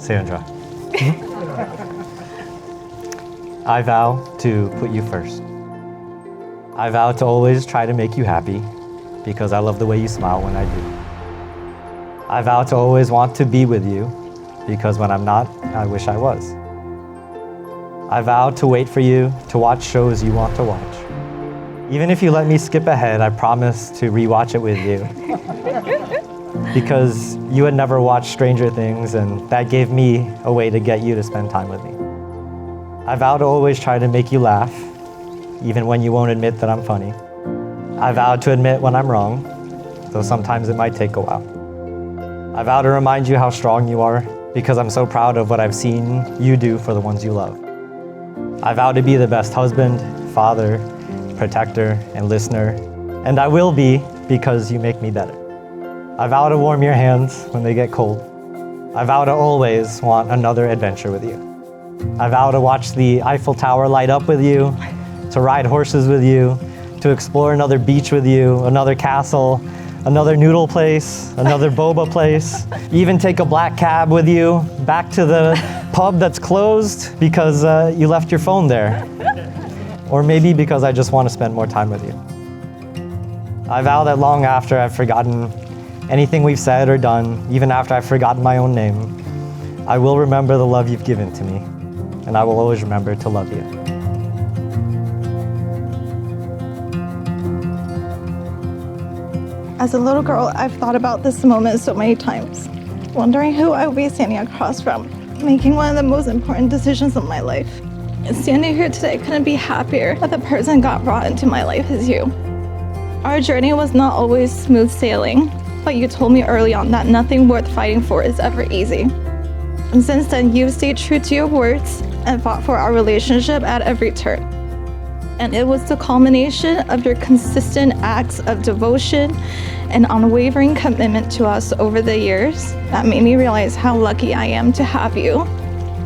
Sandra, I vow to put you first. I vow to always try to make you happy because I love the way you smile when I do. I vow to always want to be with you because when I'm not, I wish I was. I vow to wait for you to watch shows you want to watch. Even if you let me skip ahead, I promise to rewatch it with you. Because you had never watched Stranger Things, and that gave me a way to get you to spend time with me. I vow to always try to make you laugh, even when you won't admit that I'm funny. I vow to admit when I'm wrong, though sometimes it might take a while. I vow to remind you how strong you are, because I'm so proud of what I've seen you do for the ones you love. I vow to be the best husband, father, protector, and listener, and I will be because you make me better. I vow to warm your hands when they get cold. I vow to always want another adventure with you. I vow to watch the Eiffel Tower light up with you, to ride horses with you, to explore another beach with you, another castle, another noodle place, another boba place, even take a black cab with you back to the pub that's closed because you left your phone there. Or maybe because I just want to spend more time with you. I vow that long after I've forgotten anything we've said or done, even after I've forgotten my own name, I will remember the love you've given to me, and I will always remember to love you. As a little girl, I've thought about this moment so many times, wondering who I would be standing across from, making one of the most important decisions of my life. And standing here today, I couldn't be happier that the person God brought into my life is you. Our journey was not always smooth sailing, but you told me early on that nothing worth fighting for is ever easy. And since then, you've stayed true to your words and fought for our relationship at every turn. And it was the culmination of your consistent acts of devotion and unwavering commitment to us over the years that made me realize how lucky I am to have you,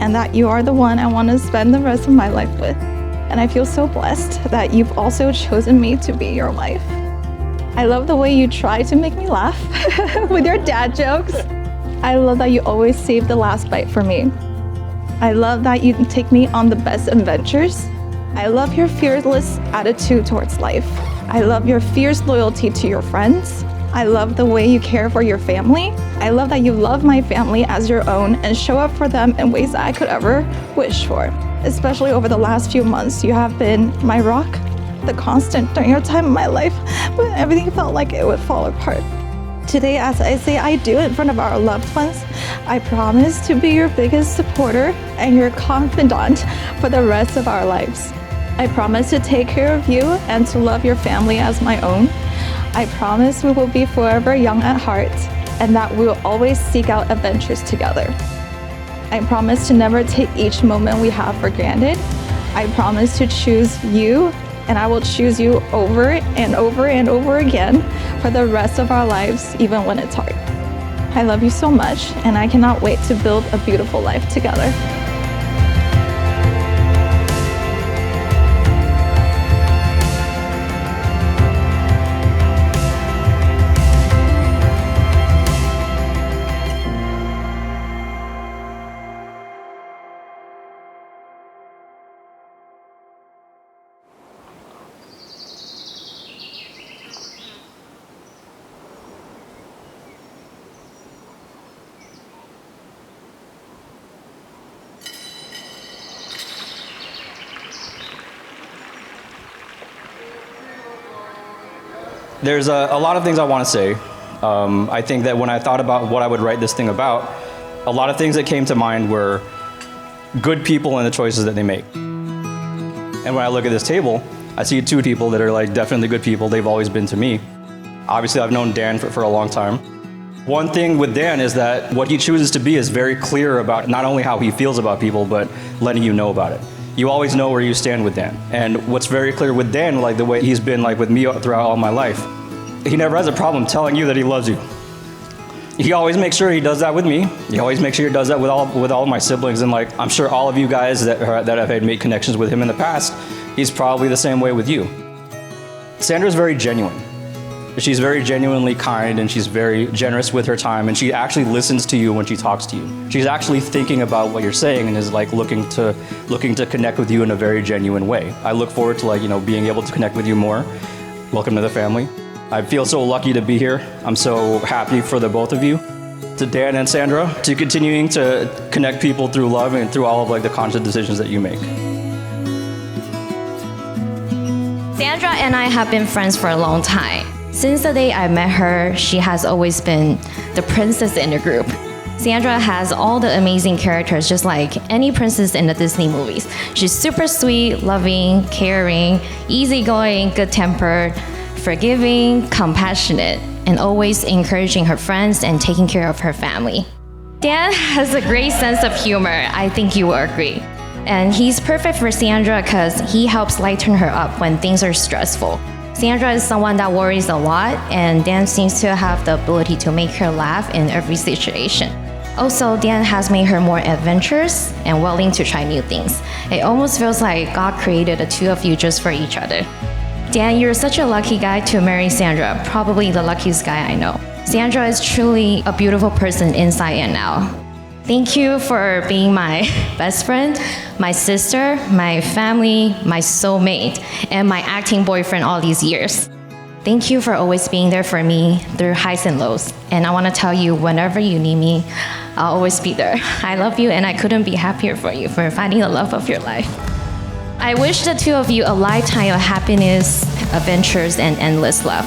and that you are the one I want to spend the rest of my life with. And I feel so blessed that you've also chosen me to be your wife. I love the way you try to make me laugh with your dad jokes. I love that you always save the last bite for me. I love that you take me on the best adventures. I love your fearless attitude towards life. I love your fierce loyalty to your friends. I love the way you care for your family. I love that you love my family as your own and show up for them in ways that I could ever wish for. Especially over the last few months, you have been my rock, the constant during your time in my life when everything felt like it would fall apart. Today, as I say I do in front of our loved ones, I promise to be your biggest supporter and your confidant for the rest of our lives. I promise to take care of you and to love your family as my own. I promise we will be forever young at heart and that we will always seek out adventures together. I promise to never take each moment we have for granted. I promise to choose you, and I will choose you over and over and over again for the rest of our lives, even when it's hard. I love you so much, and I cannot wait to build a beautiful life together. There's a lot of things I want to say. I think that when I thought about what I would write this thing about, a lot of things that came to mind were good people and the choices that they make. And when I look at this table, I see two people that are like definitely good people. They've always been to me. Obviously, I've known Dan for a long time. One thing with Dan is that what he chooses to be is very clear about not only how he feels about people, but letting you know about it. You always know where you stand with Dan. And what's very clear with Dan, like the way he's been like with me throughout all my life, he never has a problem telling you that he loves you. He always makes sure he does that with me. He always makes sure he does that with all of my siblings. And like, I'm sure all of you guys that have had made connections with him in the past, he's probably the same way with you. Sandra's very genuine. She's very genuinely kind and she's very generous with her time, and she actually listens to you when she talks to you. She's actually thinking about what you're saying and is like looking to connect with you in a very genuine way. I look forward to being able to connect with you more. Welcome to the family. I feel so lucky to be here. I'm so happy for the both of you. To Dan and Sandra, to continuing to connect people through love and through all of the conscious decisions that you make. Sandra and I have been friends for a long time. Since the day I met her, she has always been the princess in the group. Sandra has all the amazing characters, just like any princess in the Disney movies. She's super sweet, loving, caring, easygoing, good-tempered, forgiving, compassionate, and always encouraging her friends and taking care of her family. Dan has a great sense of humor. I think you will agree. And he's perfect for Sandra because he helps lighten her up when things are stressful. Sandra is someone that worries a lot, and Dan seems to have the ability to make her laugh in every situation. Also, Dan has made her more adventurous and willing to try new things. It almost feels like God created the two of you just for each other. Dan, you're such a lucky guy to marry Sandra, probably the luckiest guy I know. Sandra is truly a beautiful person inside and out. Thank you for being my best friend, my sister, my family, my soulmate, and my acting boyfriend all these years. Thank you for always being there for me through highs and lows. And I want to tell you, whenever you need me, I'll always be there. I love you, and I couldn't be happier for you for finding the love of your life. I wish the two of you a lifetime of happiness, adventures, and endless love.